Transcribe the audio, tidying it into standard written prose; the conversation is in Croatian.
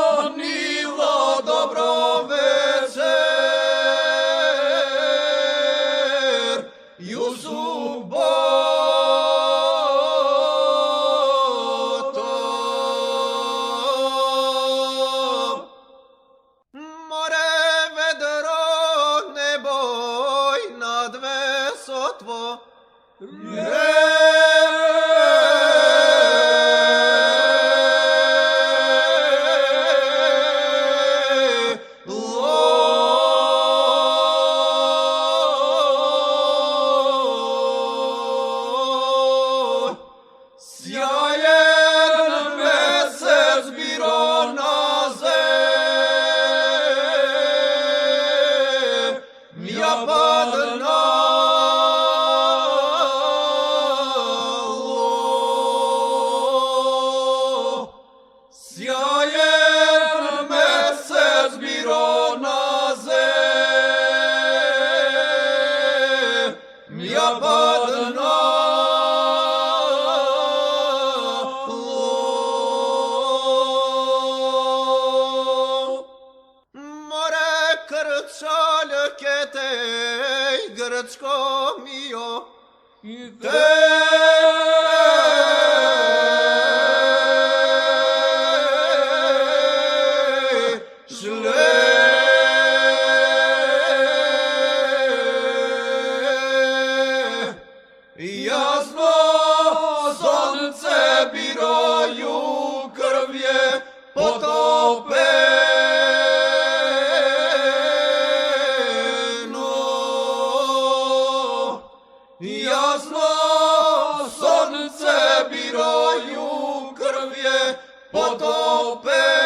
Zonzonilo dobro večer i u suboto more vedro neboj nad vesotvo Sjajen mesec biro na zemlja padnalo. Sjajen mesec biro na zemlja padnalo. Krčaljketej, grčko mio, šle jasno sonce biroju krvje potope. Jasno sonce biroju krvje potope.